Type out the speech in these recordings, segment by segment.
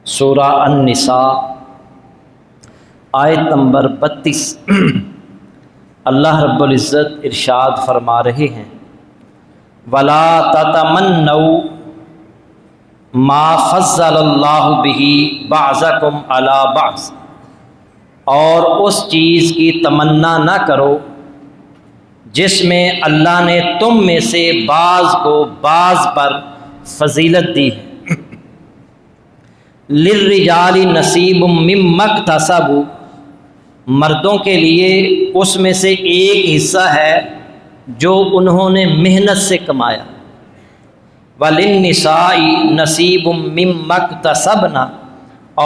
سورہ النساء آیت نمبر 32۔ اللہ رب العزت ارشاد فرما رہے ہیں وَلَا تَتَمَنَّوْا مَا فَضَّلَ اللَّهُ بِهِ بَعْضَكُمْ عَلَى بَعْضٍ، اور اس چیز کی تمنا نہ کرو جس میں اللہ نے تم میں سے بعض کو بعض پر فضیلت دی ہے۔ للرجال نصیب مما اکتسبوا، مردوں کے لیے اس میں سے ایک حصہ ہے جو انہوں نے محنت سے کمایا۔ وللنساء نصیب مما اکتسبنا،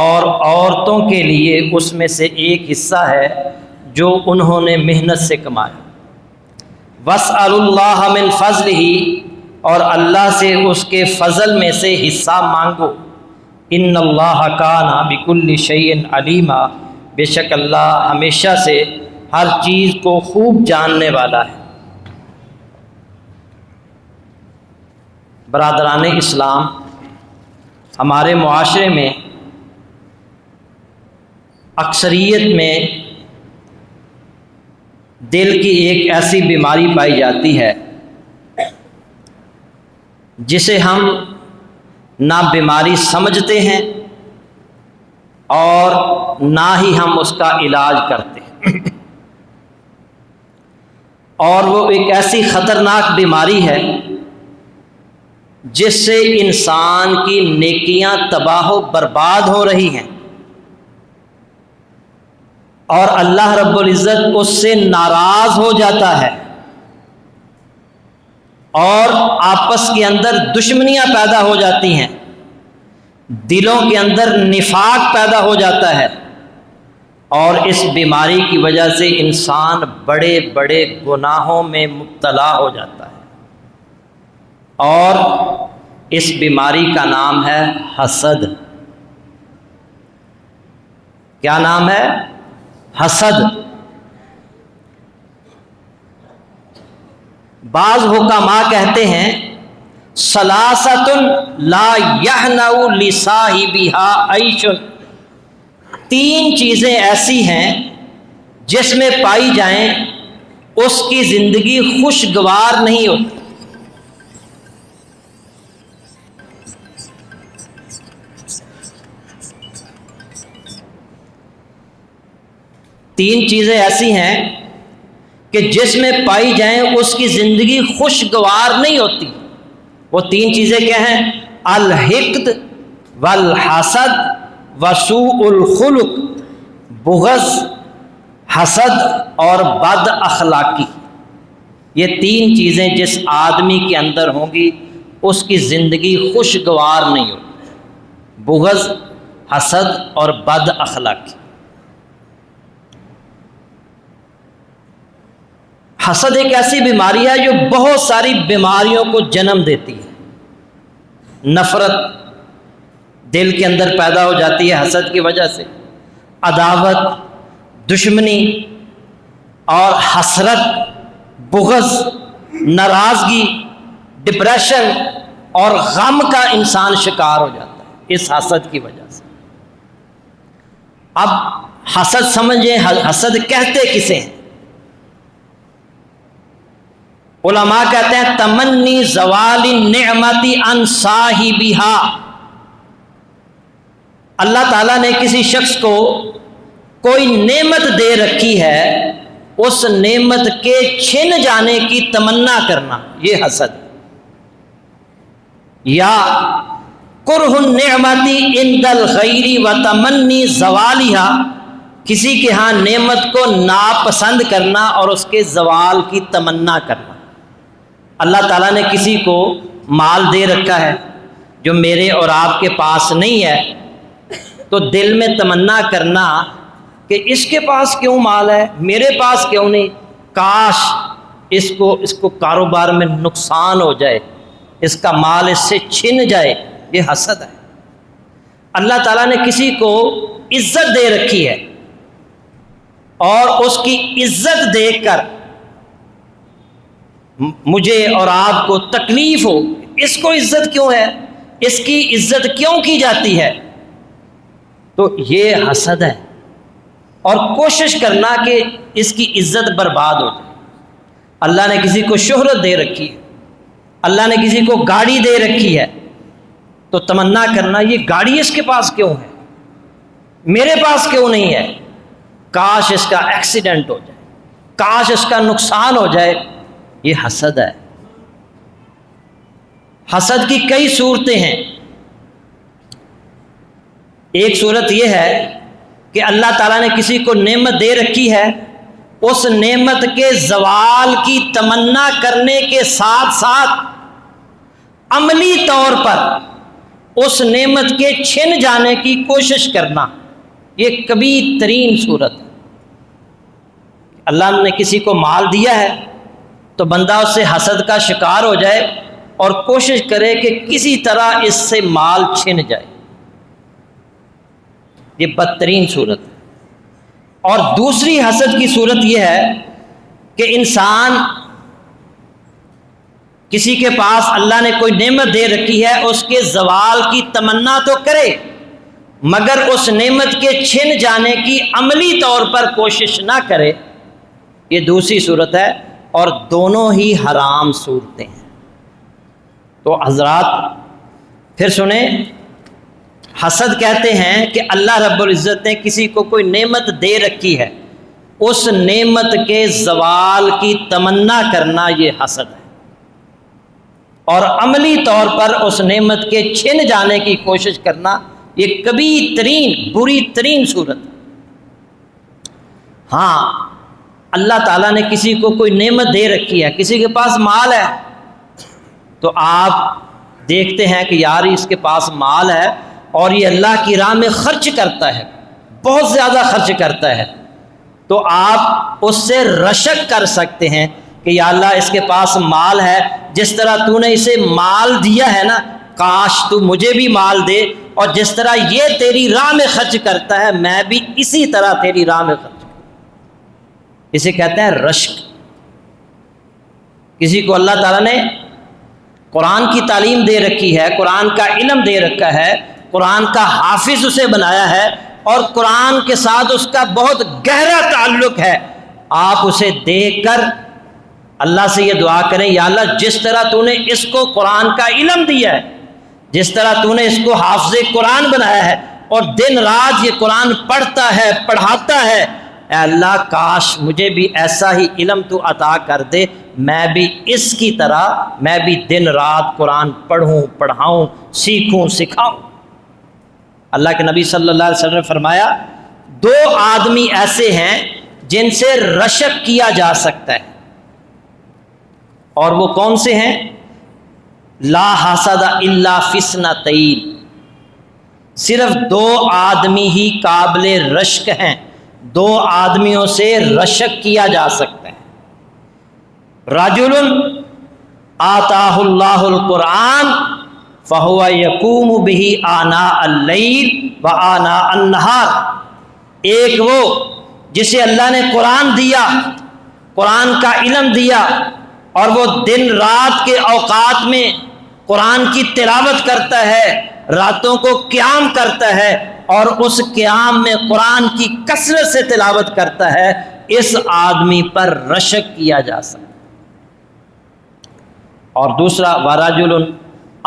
اور عورتوں کے لیے اس میں سے ایک حصہ ہے جو انہوں نے محنت سے کمایا۔ واسألوا اللہ من فضلہ، اور اللہ سے اس کے فضل میں سے حصہ مانگو۔ ان اللہ کان بکل شیء علیما، بے شک اللہ ہمیشہ سے ہر چیز کو خوب جاننے والا ہے۔ برادران اسلام، ہمارے معاشرے میں اکثریت میں دل کی ایک ایسی بیماری پائی جاتی ہے جسے ہم نہ بیماری سمجھتے ہیں اور نہ ہی ہم اس کا علاج کرتے ہیں، اور وہ ایک ایسی خطرناک بیماری ہے جس سے انسان کی نیکیاں تباہ و برباد ہو رہی ہیں، اور اللہ رب العزت اس سے ناراض ہو جاتا ہے، اور آپس کے اندر دشمنیاں پیدا ہو جاتی ہیں، دلوں کے اندر نفاق پیدا ہو جاتا ہے، اور اس بیماری کی وجہ سے انسان بڑے بڑے گناہوں میں مبتلا ہو جاتا ہے، اور اس بیماری کا نام ہے حسد۔ کیا نام ہے؟ حسد۔ بعض حکماء کہتے ہیں ثلاثۃ لا یہنأ لصاحبها عیش، تین چیزیں ایسی ہیں جس میں پائی جائیں اس کی زندگی خوشگوار نہیں ہوتی۔ تین چیزیں ایسی ہیں کہ جس میں پائی جائیں اس کی زندگی خوشگوار نہیں ہوتی۔ وہ تین چیزیں کیا ہیں؟ الحقد والحسد وسوء الخلق، بغض، حسد اور بد اخلاقی۔ یہ تین چیزیں جس آدمی کے اندر ہوں گی اس کی زندگی خوشگوار نہیں ہوگی، بغض، حسد اور بد اخلاقی۔ حسد ایک ایسی بیماری ہے جو بہت ساری بیماریوں کو جنم دیتی ہے۔ نفرت دل کے اندر پیدا ہو جاتی ہے حسد کی وجہ سے، عداوت، دشمنی اور حسرت، بغض، ناراضگی، ڈپریشن اور غم کا انسان شکار ہو جاتا ہے اس حسد کی وجہ سے۔ اب حسد سمجھیں، حسد کہتے کسے ہیں؟ علماء کہتے ہیں تمنی زوال النعمت عن صاحبها، اللہ تعالیٰ نے کسی شخص کو کوئی نعمت دے رکھی ہے، اس نعمت کے چھن جانے کی تمنا کرنا، یہ حسد۔ یا کرہ النعمت عند الغیر وتمنی زوالها، کسی کے ہاں نعمت کو ناپسند کرنا اور اس کے زوال کی تمنا کرنا۔ اللہ تعالیٰ نے کسی کو مال دے رکھا ہے جو میرے اور آپ کے پاس نہیں ہے، تو دل میں تمنا کرنا کہ اس کے پاس کیوں مال ہے، میرے پاس کیوں نہیں، کاش اس کو کاروبار میں نقصان ہو جائے، اس کا مال اس سے چھن جائے، یہ حسد ہے۔ اللہ تعالیٰ نے کسی کو عزت دے رکھی ہے اور اس کی عزت دیکھ کر مجھے اور آپ کو تکلیف ہو، اس کو عزت کیوں ہے، اس کی عزت کیوں کی جاتی ہے، تو یہ حسد ہے، اور کوشش کرنا کہ اس کی عزت برباد ہو جائے۔ اللہ نے کسی کو شہرت دے رکھی ہے، اللہ نے کسی کو گاڑی دے رکھی ہے، تو تمنا کرنا یہ گاڑی اس کے پاس کیوں ہے، میرے پاس کیوں نہیں ہے، کاش اس کا ایکسیڈنٹ ہو جائے، کاش اس کا نقصان ہو جائے۔ یہ حسد ہے۔ حسد کی کئی صورتیں ہیں۔ ایک صورت یہ ہے کہ اللہ تعالیٰ نے کسی کو نعمت دے رکھی ہے، اس نعمت کے زوال کی تمنا کرنے کے ساتھ ساتھ عملی طور پر اس نعمت کے چھن جانے کی کوشش کرنا، یہ کبیر ترین صورت ہے۔ اللہ نے کسی کو مال دیا ہے تو بندہ اس سے حسد کا شکار ہو جائے اور کوشش کرے کہ کسی طرح اس سے مال چھن جائے، یہ بدترین صورت ہے۔ اور دوسری حسد کی صورت یہ ہے کہ انسان کسی کے پاس اللہ نے کوئی نعمت دے رکھی ہے، اس کے زوال کی تمنا تو کرے مگر اس نعمت کے چھن جانے کی عملی طور پر کوشش نہ کرے، یہ دوسری صورت ہے، اور دونوں ہی حرام صورتیں ہیں۔ تو حضرات پھر سنیں، حسد کہتے ہیں کہ اللہ رب العزت نے کسی کو کوئی نعمت دے رکھی ہے، اس نعمت کے زوال کی تمنا کرنا یہ حسد ہے، اور عملی طور پر اس نعمت کے چھن جانے کی کوشش کرنا یہ کبیر ترین بری ترین صورت ہے۔ ہاں، اللہ تعالیٰ نے کسی کو کوئی نعمت دے رکھی ہے، کسی کے پاس مال ہے، تو آپ دیکھتے ہیں کہ یار اس کے پاس مال ہے اور یہ اللہ کی راہ میں خرچ کرتا ہے، بہت زیادہ خرچ کرتا ہے، تو آپ اس سے رشک کر سکتے ہیں کہ یا اللہ اس کے پاس مال ہے، جس طرح تو نے اسے مال دیا ہے نا، کاش تو مجھے بھی مال دے، اور جس طرح یہ تیری راہ میں خرچ کرتا ہے میں بھی اسی طرح تیری راہ میں خرچ کروں۔ اسے کہتے ہیں رشک۔ کسی کو اللہ تعالیٰ نے قرآن کی تعلیم دے رکھی ہے، قرآن کا علم دے رکھا ہے، قرآن کا حافظ اسے بنایا ہے، اور قرآن کے ساتھ اس کا بہت گہرا تعلق ہے، آپ اسے دیکھ کر اللہ سے یہ دعا کریں، یا اللہ جس طرح تو نے اس کو قرآن کا علم دیا ہے، جس طرح تو نے اس کو حافظ قرآن بنایا ہے اور دن رات یہ قرآن پڑھتا ہے پڑھاتا ہے، اے اللہ کاش مجھے بھی ایسا ہی علم تو عطا کر دے، میں بھی اس کی طرح میں بھی دن رات قرآن پڑھوں پڑھاؤں سیکھوں سکھاؤں۔ اللہ کے نبی صلی اللہ علیہ وسلم نے فرمایا 2 آدمی ایسے ہیں جن سے رشک کیا جا سکتا ہے، اور وہ کون سے ہیں؟ لا حسد الا فی اثنتین، صرف 2 آدمی ہی قابل رشک ہیں، 2 آدمیوں سے رشک کیا جا سکتا ہے۔ رجل آتاہ اللہ القرآن فہو یقوم بہ آناء اللیل و آناء النہار، ایک وہ جسے اللہ نے قرآن دیا، قرآن کا علم دیا، اور وہ دن رات کے اوقات میں قرآن کی تلاوت کرتا ہے، راتوں کو قیام کرتا ہے، اور اس قیام میں قرآن کی کثرت سے تلاوت کرتا ہے، اس آدمی پر رشک کیا جا سکتا ہے۔ اور دوسرا وَرَجُلٌ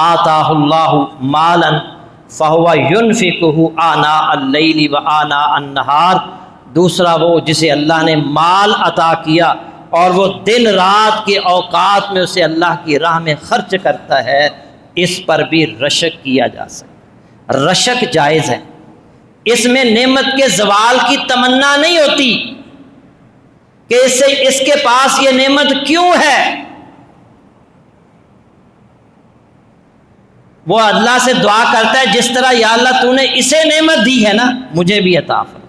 آتَاهُ اللَّهُ مَالًا فَهُوَ يُنْفِقُهُ آنَاءَ اللَّيْلِ وَآنَاءَ النَّهَارِ، دوسرا وہ جسے اللہ نے مال عطا کیا اور وہ دن رات کے اوقات میں اسے اللہ کی راہ میں خرچ کرتا ہے، اس پر بھی رشک کیا جا سکتا۔ رشک جائز ہے، اس میں نعمت کے زوال کی تمنا نہیں ہوتی کہ اس کے پاس یہ نعمت کیوں ہے، وہ اللہ سے دعا کرتا ہے جس طرح یا اللہ تو نے اسے نعمت دی ہے نا مجھے بھی عطا فرما،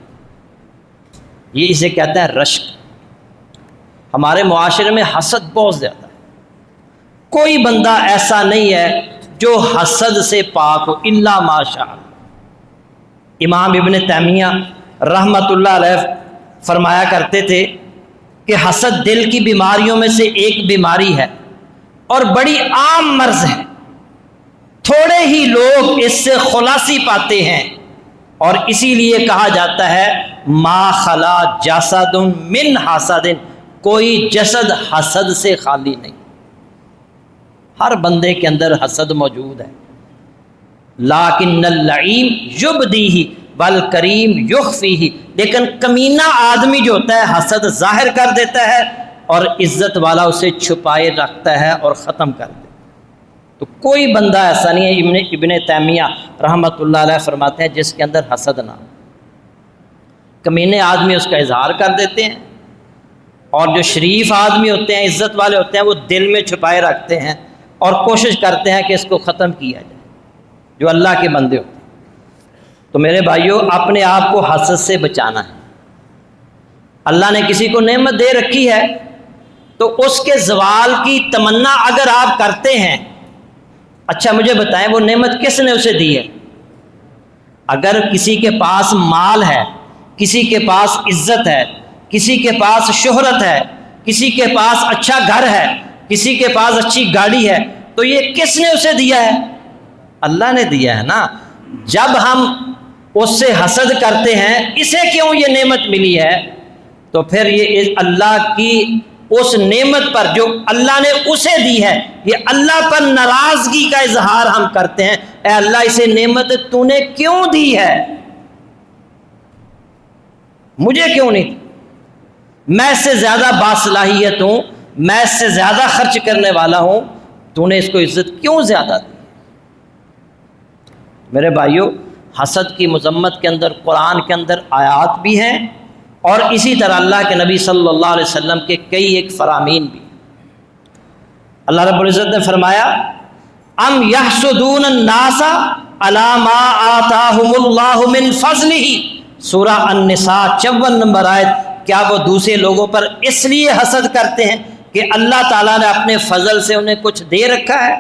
یہ اسے کہتا ہے رشک۔ ہمارے معاشرے میں حسد بہت زیادہ ہے، کوئی بندہ ایسا نہیں ہے جو حسد سے پاک ہو الا ماشاء اللہ۔ امام ابن تیمیہ رحمۃ اللہ علیہ فرمایا کرتے تھے کہ حسد دل کی بیماریوں میں سے ایک بیماری ہے اور بڑی عام مرض ہے، تھوڑے ہی لوگ اس سے خلاصی پاتے ہیں اور اسی لیے کہا جاتا ہے ما خلا جسد من حسد، کوئی جسد حسد سے خالی نہیں، ہر بندے کے اندر حسد موجود ہے۔ لیکن اللعین یبدیہ والکریم یخفیہ، لیکن کمینہ آدمی جو ہوتا ہے حسد ظاہر کر دیتا ہے اور عزت والا اسے چھپائے رکھتا ہے اور ختم کر دیتا ہے۔ تو کوئی بندہ ایسا نہیں ہے، ابن تیمیہ رحمۃ اللہ علیہ فرماتے ہیں، جس کے اندر حسد نہ ہو۔ کمینے آدمی اس کا اظہار کر دیتے ہیں، اور جو شریف آدمی ہوتے ہیں، عزت والے ہوتے ہیں، وہ دل میں چھپائے رکھتے ہیں اور کوشش کرتے ہیں کہ اس کو ختم کیا جائے، جو اللہ کے بندے ہوتے ہیں۔ تو میرے بھائیوں، اپنے آپ کو حسد سے بچانا ہے۔ اللہ نے کسی کو نعمت دے رکھی ہے تو اس کے زوال کی تمنا اگر آپ کرتے ہیں، اچھا مجھے بتائیں وہ نعمت کس نے اسے دی ہے؟ اگر کسی کے پاس مال ہے، کسی کے پاس عزت ہے، کسی کے پاس شہرت ہے، کسی کے پاس اچھا گھر ہے، کسی کے پاس اچھی گاڑی ہے، تو یہ کس نے اسے دیا ہے؟ اللہ نے دیا ہے نا۔ جب ہم اس سے حسد کرتے ہیں اسے کیوں یہ نعمت ملی ہے، تو پھر یہ اللہ کی اس نعمت پر جو اللہ نے اسے دی ہے، یہ اللہ پر ناراضگی کا اظہار ہم کرتے ہیں، اے اللہ اسے نعمت تو نے کیوں دی ہے، مجھے کیوں نہیں دی؟ میں اس سے زیادہ باصلاحیت ہوں، میں اس سے زیادہ خرچ کرنے والا ہوں، تو نے اس کو عزت کیوں زیادہ دی؟ میرے بھائیوں، حسد کی مذمت کے اندر قرآن کے اندر آیات بھی ہیں، اور اسی طرح اللہ کے نبی صلی اللہ علیہ وسلم کے کئی ایک فرامین بھی۔ اللہ رب العزت نے فرمایا ام یحسدون الناس علی ما آتاہم اللہ من فضلہ، سورہ النساء 54 نمبر آیت، کیا وہ دوسرے لوگوں پر اس لیے حسد کرتے ہیں کہ اللہ تعالیٰ نے اپنے فضل سے انہیں کچھ دے رکھا ہے؟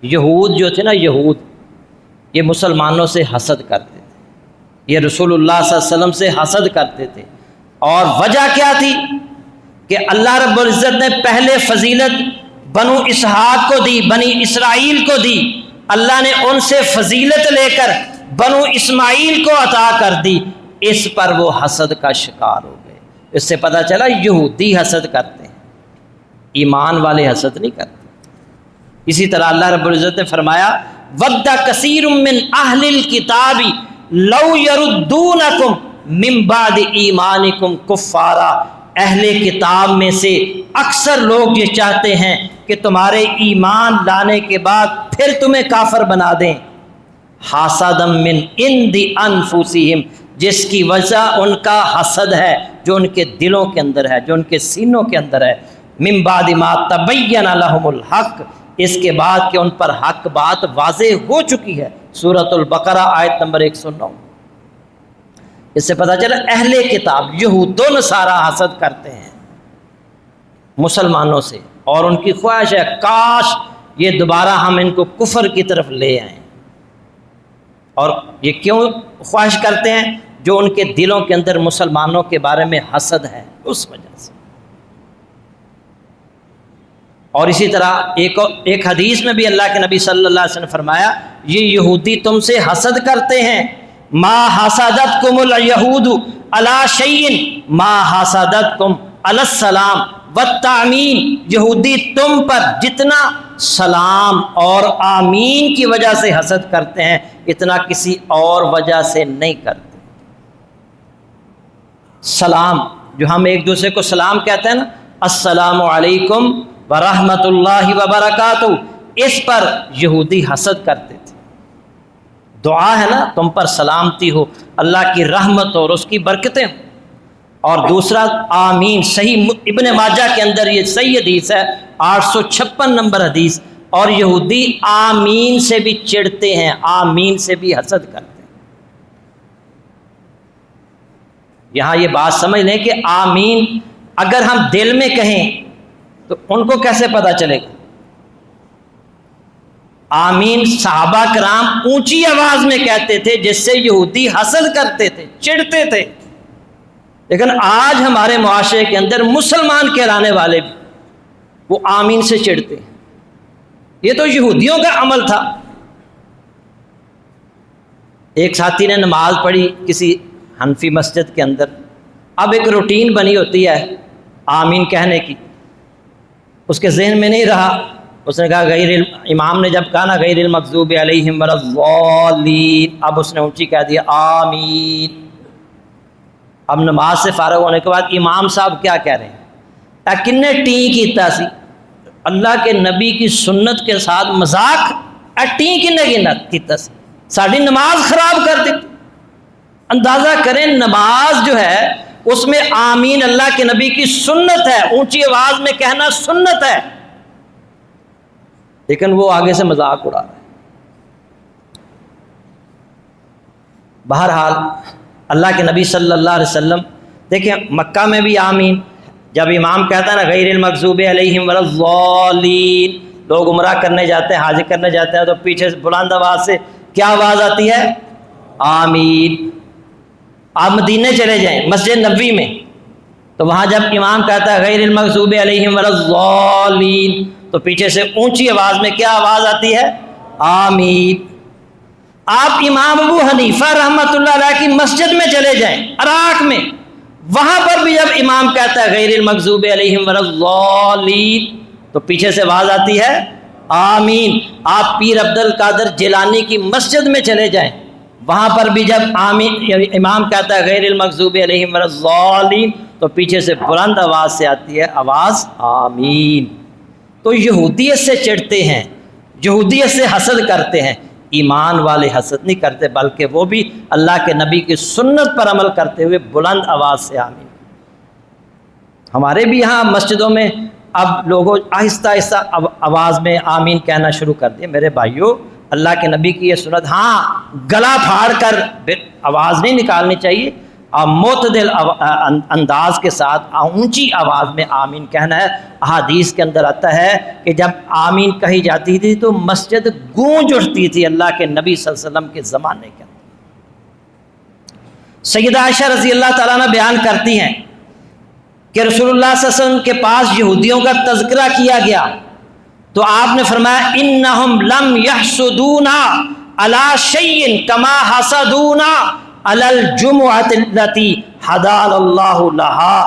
یہود جو تھے نا، یہود یہ مسلمانوں سے حسد کرتے تھے، یہ رسول اللہ صلی اللہ علیہ وسلم سے حسد کرتے تھے، اور وجہ کیا تھی کہ اللہ رب العزت نے پہلے فضیلت بنو اسحاق کو دی، بنی اسرائیل کو دی، اللہ نے ان سے فضیلت لے کر بنو اسماعیل کو عطا کر دی، اس پر وہ حسد کا شکار ہو گئے۔ اس سے پتہ چلا یہودی حسد کرتے ہیں، ایمان والے حسد نہیں کرتے۔ اسی طرح اللہ رب العزت نے فرمایا وَدَّ كَثِيرٌ مِّنْ أَهْلِ الْكِتَابِ لَوْ يَرُدُّونَكُمْ مِّن بَعْدِ إِيمَانِكُمْ كُفَّارًا، اہل کتاب میں سے اکثر لوگ یہ چاہتے ہیں کہ تمہارے ایمان لانے کے بعد پھر تمہیں کافر بنا دیں، حَسَدًا مِّنْ عِنْدِ أَنفُسِهِمْ، جس کی وجہ ان کا حسد ہے جو ان کے دلوں کے اندر ہے، جو ان کے سینوں کے اندر ہے، مِّن بَعْدِ مَا تَبَيَّنَ لَهُمُ الْحَقُّ، اس کے بعد کہ ان پر حق بات واضح ہو چکی ہے۔ سورۃ البقرہ آیت نمبر 109۔ اس سے پتہ چلا اہل کتاب یہود و نصارہ حسد کرتے ہیں مسلمانوں سے، اور ان کی خواہش ہے کاش یہ دوبارہ ہم ان کو کفر کی طرف لے آئیں۔ اور یہ کیوں خواہش کرتے ہیں؟ جو ان کے دلوں کے اندر مسلمانوں کے بارے میں حسد ہے، اس وجہ سے۔ اور اسی طرح ایک حدیث میں بھی اللہ کے نبی صلی اللہ علیہ وسلم نے فرمایا یہ یہودی تم سے حسد کرتے ہیں، ما حسدتکم الیہود علی شیء ما حسدتکم علی السلام والتامین، یہودی تم پر جتنا سلام اور آمین کی وجہ سے حسد کرتے ہیں اتنا کسی اور وجہ سے نہیں کرتے۔ سلام جو ہم ایک دوسرے کو سلام کہتے ہیں نا، السلام علیکم ورحمۃ اللہ وبرکاتہ، اس پر یہودی حسد کرتے تھے۔ دعا ہے نا تم پر سلامتی ہو، اللہ کی رحمت اور اس کی برکتیں ہوں۔ اور دوسرا آمین، صحیح ابن ماجہ کے اندر یہ صحیح حدیث ہے 856 نمبر حدیث، اور یہودی آمین سے بھی چڑھتے ہیں، آمین سے بھی حسد کرتے ہیں۔ یہاں یہ بات سمجھ لیں کہ آمین اگر ہم دل میں کہیں تو ان کو کیسے پتہ چلے گا؟ آمین صحابہ کرام اونچی آواز میں کہتے تھے جس سے یہودی حسد کرتے تھے، چڑھتے تھے، لیکن آج ہمارے معاشرے کے اندر مسلمان کہلانے والے بھی وہ آمین سے چڑھتے ہیں۔ یہ تو یہودیوں کا عمل تھا۔ ایک ساتھی نے نماز پڑھی کسی حنفی مسجد کے اندر، اب ایک روٹین بنی ہوتی ہے آمین کہنے کی، اس کے ذہن میں نہیں رہا، اس نے کہا امام نے جب کہا نا غیر المغضوب علیہم ولا الضالین، اب اس نے اونچی کہہ دیا آمین۔ اب نماز سے فارغ ہونے کے بعد امام صاحب کیا کہہ رہے ہیں، اے کنے ٹیں کیتا سی اللہ کے نبی کی سنت کے ساتھ مذاق، اے ٹیں کنے کیتا سی، ساری نماز خراب کر دیتی۔ اندازہ کریں نماز جو ہے اس میں آمین اللہ کے نبی کی سنت ہے، اونچی آواز میں کہنا سنت ہے، لیکن وہ آگے سے مذاق اڑا رہا ہے۔ بہرحال اللہ کے نبی صلی اللہ علیہ وسلم دیکھیں مکہ میں بھی آمین، جب امام کہتا ہے نا غیر المغضوب علیہم ولا الضالین، لوگ عمرہ کرنے جاتے ہیں حج کرنے جاتے ہیں تو پیچھے سے بلند آواز سے کیا آواز آتی ہے، آمین۔ آپ مدینے چلے جائیں مسجد نبوی میں تو وہاں جب امام کہتا ہے غیر المغضوب علیہم ولا الضالین تو پیچھے سے اونچی آواز میں کیا آواز آتی ہے، آمین۔ آپ امام ابو حنیفہ رحمۃ اللہ علیہ کی مسجد میں چلے جائیں عراق میں، وہاں پر بھی جب امام کہتا ہے غیر المغضوب علیہم ولا الضالین تو پیچھے سے آواز آتی ہے آمین۔ آپ پیر عبد القادر جیلانی کی مسجد میں چلے جائیں، وہاں پر بھی جب آمین امام کہتا ہے غیر المغضوب علیہم ولا الضالین تو پیچھے سے بلند آواز سے آتی ہے آواز آمین۔ تو یہودیت سے چڑھتے ہیں، یہودیت سے حسد کرتے ہیں، ایمان والے حسد نہیں کرتے، بلکہ وہ بھی اللہ کے نبی کی سنت پر عمل کرتے ہوئے بلند آواز سے آمین۔ ہمارے بھی یہاں مسجدوں میں اب لوگوں آہستہ آہستہ آواز میں آمین کہنا شروع کر دیا۔ میرے بھائیوں اللہ کے نبی کی یہ سنت، ہاں گلا پھاڑ کر آواز نہیں نکالنی چاہیے، معتدل انداز کے ساتھ اونچی آواز میں آمین کہنا ہے۔ احادیث کے اندر آتا ہے کہ جب آمین کہی جاتی تھی تو مسجد گونج اٹھتی تھی اللہ کے نبی صلی اللہ علیہ وسلم کے زمانے کے اندر۔ سیدہ عائشہ رضی اللہ تعالیٰ عنہ بیان کرتی ہیں کہ رسول اللہ صلی اللہ علیہ وسلم کے پاس یہودیوں کا تذکرہ کیا گیا تو آپ نے فرمایا انہم لم یحسدونا علی شیء کما حسدونا علی الجمعۃ التی ہدانا اللہ لہا،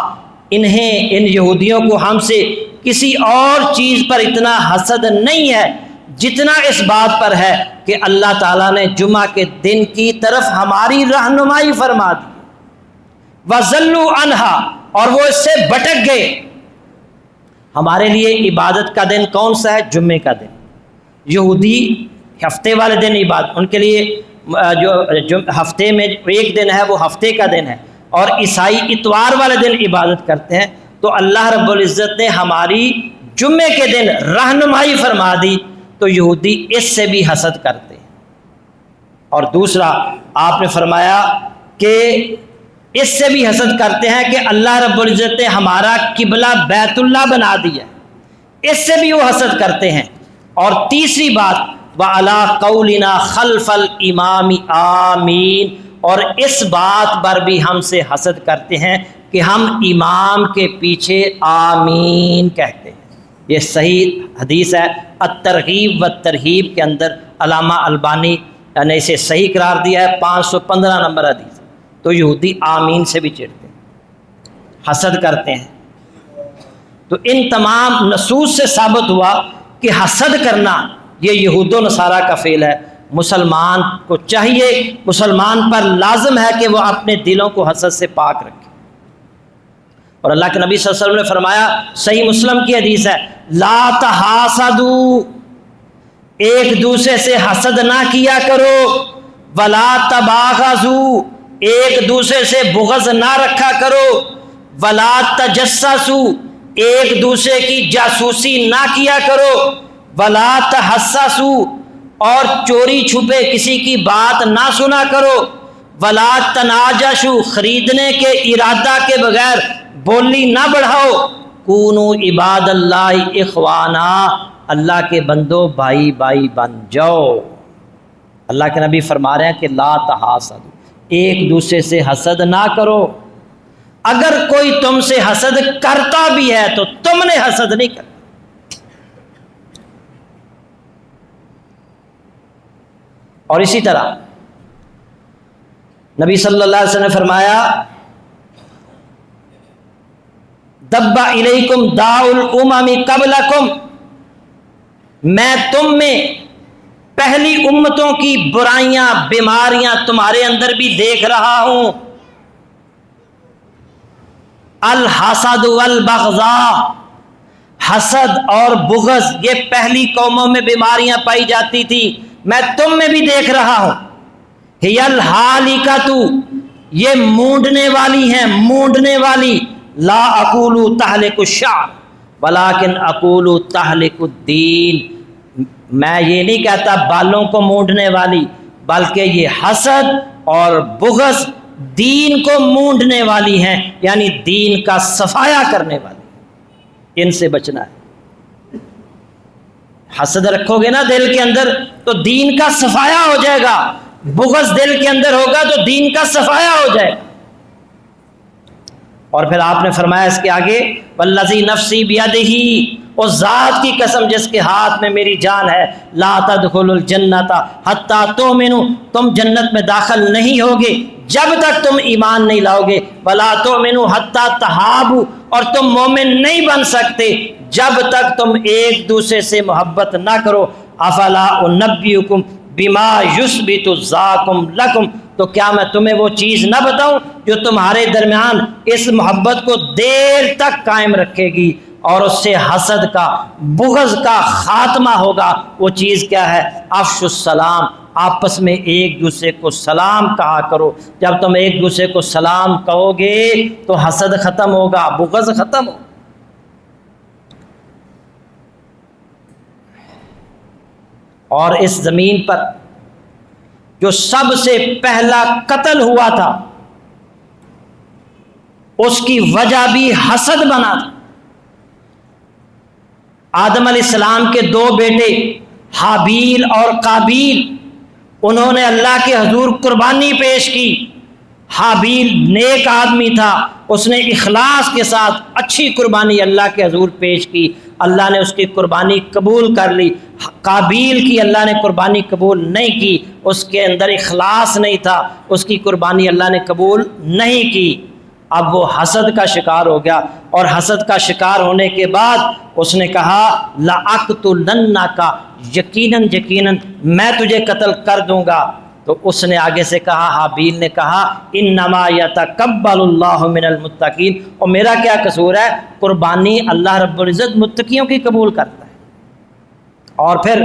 انہیں ان یہودیوں کو ہم سے کسی اور چیز پر اتنا حسد نہیں ہے جتنا اس بات پر ہے کہ اللہ تعالیٰ نے جمعہ کے دن کی طرف ہماری رہنمائی فرما دی، وَذَلُّوا عَنْهَا، اور وہ اس سے بھٹک گئے۔ ہمارے لیے عبادت کا دن کون سا ہے؟ جمعے کا دن۔ یہودی ہفتے والے دن عبادت، ان کے لیے جو ہفتے میں ایک دن ہے وہ ہفتے کا دن ہے، اور عیسائی اتوار والے دن عبادت کرتے ہیں۔ تو اللہ رب العزت نے ہماری جمعے کے دن رہنمائی فرما دی، تو یہودی اس سے بھی حسد کرتے ہیں۔ اور دوسرا آپ نے فرمایا کہ اس سے بھی حسد کرتے ہیں کہ اللہ رب العزت نے ہمارا قبلہ بیت اللہ بنا دیا، اس سے بھی وہ حسد کرتے ہیں۔ اور تیسری بات وَعَلَىٰ قَوْلِنَا خَلْفَ الْإِمَامِ آمین، اور اس بات پر بھی ہم سے حسد کرتے ہیں کہ ہم امام کے پیچھے آمین کہتے ہیں۔ یہ صحیح حدیث ہے، الترغیب والترہیب کے اندر علامہ البانی نے اسے صحیح قرار دیا ہے، 515 نمبر حدیث۔ تو یہودی آمین سے بھی چڑھتے ہیں، حسد کرتے ہیں۔ تو ان تمام نصوص سے ثابت ہوا کہ حسد کرنا یہ یہود و نصارہ کا فعل ہے۔ مسلمان کو چاہیے، مسلمان پر لازم ہے کہ وہ اپنے دلوں کو حسد سے پاک رکھے۔ اور اللہ کے نبی صلی اللہ علیہ وسلم نے فرمایا، صحیح مسلم کی حدیث ہے، لا تحاسدوا، ایک دوسرے سے حسد نہ کیا کرو، ولا تباغضوا، ایک دوسرے سے بغض نہ رکھا کرو، ولا تجسسوا، ایک دوسرے کی جاسوسی نہ کیا کرو، ولا تحسسوا، اور چوری چھپے کسی کی بات نہ سنا کرو، ولا تناجشوا، خریدنے کے ارادہ کے بغیر بولی نہ بڑھاؤ، کونوا عباد اللہ اخوانا، اللہ کے بندو بھائی بھائی بن جاؤ۔ اللہ کے نبی فرما رہے ہیں کہ لا تحاسدوا، ایک دوسرے سے حسد نہ کرو، اگر کوئی تم سے حسد کرتا بھی ہے تو تم نے حسد نہیں کرنا۔ اور اسی طرح نبی صلی اللہ علیہ وسلم نے فرمایا دب الیکم داء الامم قبلکم، میں تم میں پہلی امتوں کی برائیاں بیماریاں تمہارے اندر بھی دیکھ رہا ہوں، الحسد والبغضاء، حسد اور بغض یہ پہلی قوموں میں بیماریاں پائی جاتی تھی، میں تم میں بھی دیکھ رہا ہوں۔ ہی الحالکۃ، یہ مونڈنے والی ہیں، مونڈنے والی، لا اقول تہلک الشعر ولکن اقول تہلک الدین، میں یہ نہیں کہتا بالوں کو مونڈنے والی، بلکہ یہ حسد اور بغض دین کو مونڈنے والی ہیں، یعنی دین کا صفایا کرنے والی، ان سے بچنا ہے۔ حسد رکھو گے نا دل کے اندر تو دین کا صفایا ہو جائے گا، بغض دل کے اندر ہوگا تو دین کا صفایا ہو جائے گا۔ اور پھر آپ نے فرمایا اس کے آگے والذی نفسی بیدہ، اس ذات کی قسم جس کے ہاتھ میں میری جان ہے، لا تدخلوا الجنۃ حتی تؤمنوا، تم جنت میں داخل نہیں ہوگے جب تک تم ایمان نہیں لاؤ گے، ولا تؤمنوا حتی تحابوا، اور تم مومن نہیں بن سکتے جب تک تم ایک دوسرے سے محبت نہ کرو۔ افلا انبئکم بما یثبت ذاکم لکم، تو کیا میں تمہیں وہ چیز نہ بتاؤں جو تمہارے درمیان اس محبت کو دیر تک قائم رکھے گی اور اس سے حسد کا بغض کا خاتمہ ہوگا؟ وہ چیز کیا ہے؟ افشوا السلام، آپس میں ایک دوسرے کو سلام کہا کرو۔ جب تم ایک دوسرے کو سلام کہو گے تو حسد ختم ہوگا، بغض ختم ہوگا۔ اور اس زمین پر جو سب سے پہلا قتل ہوا تھا اس کی وجہ بھی حسد بنا تھا۔ آدم علیہ السلام کے دو بیٹے حابیل اور قابیل، انہوں نے اللہ کے حضور قربانی پیش کی۔ حابیل نیک آدمی تھا، اس نے اخلاص کے ساتھ اچھی قربانی اللہ کے حضور پیش کی، اللہ نے اس کی قربانی قبول کر لی۔ قابیل کی اللہ نے قربانی قبول نہیں کی، اس کے اندر اخلاص نہیں تھا، اس کی قربانی اللہ نے قبول نہیں کی۔ اب وہ حسد کا شکار ہو گیا، اور حسد کا شکار ہونے کے بعد اس نے کہا لَأَقْتُلَنَّكَ، یقیناً میں تجھے قتل کر دوں گا۔ تو اس نے آگے سے کہا، حابیل نے کہا انما یتقبل اللہ من المتقین، اور میرا کیا قصور ہے، قربانی اللہ رب العزت متقیوں کی قبول کرتا ہے۔ اور پھر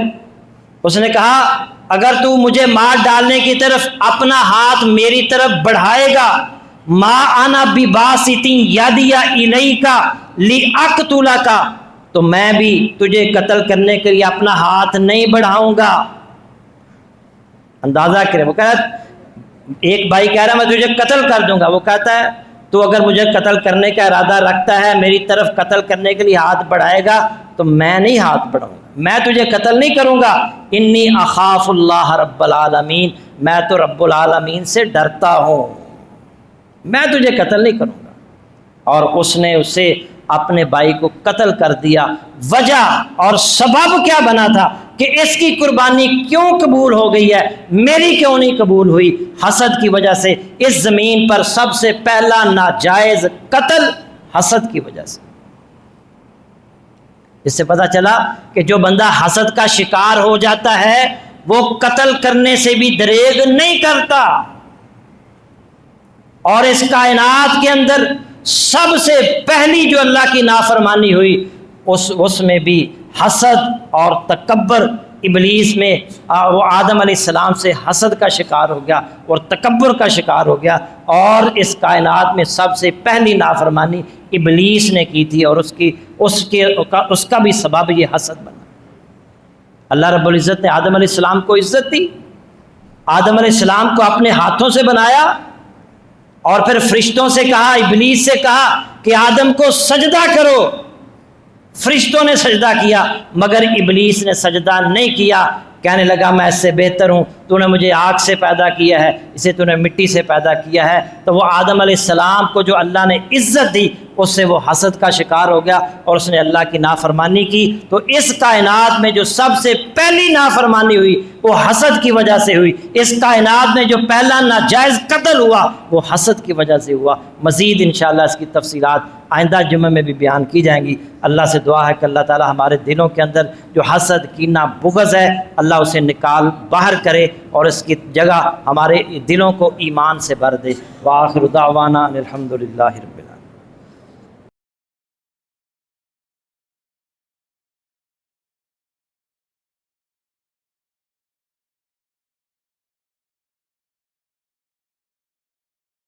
اس نے کہا اگر تو مجھے مار ڈالنے کی طرف اپنا ہاتھ میری طرف بڑھائے گا، ما انا بباسط یدی الیک لاقتلک، تو میں بھی تجھے قتل کرنے کے لیے اپنا ہاتھ نہیں بڑھاؤں گا۔ اندازہ کرے، وہ کہہ رہا ایک بھائی کہہ رہا میں تجھے قتل کر دوں گا، وہ کہتا ہے تو اگر مجھے قتل کرنے کا ارادہ رکھتا ہے، میری طرف قتل کرنے کے لیے ہاتھ بڑھائے گا تو میں نہیں ہاتھ بڑھاؤں گا، میں تجھے قتل نہیں کروں گا۔ انی اخاف اللہ رب العالمین، میں تو رب العالمین سے ڈرتا ہوں، میں تجھے قتل نہیں کروں گا۔ اور اس نے اسے اپنے بھائی کو قتل کر دیا۔ وجہ اور سبب کیا بنا تھا کہ اس کی قربانی کیوں قبول ہو گئی ہے، میری کیوں نہیں قبول ہوئی؟ حسد کی وجہ سے۔ اس زمین پر سب سے پہلا ناجائز قتل حسد کی وجہ سے۔ اس سے پتہ چلا کہ جو بندہ حسد کا شکار ہو جاتا ہے وہ قتل کرنے سے بھی دریغ نہیں کرتا۔ اور اس کائنات کے اندر سب سے پہلی جو اللہ کی نافرمانی ہوئی اس میں بھی حسد اور تکبر، ابلیس میں وہ آدم علیہ السلام سے حسد کا شکار ہو گیا اور تکبر کا شکار ہو گیا، اور اس کائنات میں سب سے پہلی نافرمانی ابلیس نے کی تھی، اور اس کا بھی سبب یہ حسد بنا۔ اللہ رب العزت نے آدم علیہ السلام کو عزت دی، آدم علیہ السلام کو اپنے ہاتھوں سے بنایا، اور پھر فرشتوں سے کہا، ابلیس سے کہا کہ آدم کو سجدہ کرو۔ فرشتوں نے سجدہ کیا مگر ابلیس نے سجدہ نہیں کیا، کہنے لگا میں اس سے بہتر ہوں، تو نے مجھے آگ سے پیدا کیا ہے، اسے تو نے مٹی سے پیدا کیا ہے۔ تو وہ آدم علیہ السلام کو جو اللہ نے عزت دی اس سے وہ حسد کا شکار ہو گیا اور اس نے اللہ کی نافرمانی کی۔ تو اس کائنات میں جو سب سے پہلی نافرمانی ہوئی وہ حسد کی وجہ سے ہوئی، اس کائنات میں جو پہلا ناجائز قتل ہوا وہ حسد کی وجہ سے ہوا۔ مزید انشاءاللہ اس کی تفصیلات آئندہ جمعہ میں بھی بیان کی جائیں گی۔ اللہ سے دعا ہے کہ اللہ تعالی ہمارے دلوں کے اندر جو حسد، کینہ، بغض ہے اللہ اسے نکال باہر کرے اور اس کی جگہ ہمارے دلوں کو ایمان سے بھر دے۔ وآخر دعوانا الحمدللہ رب العالمین۔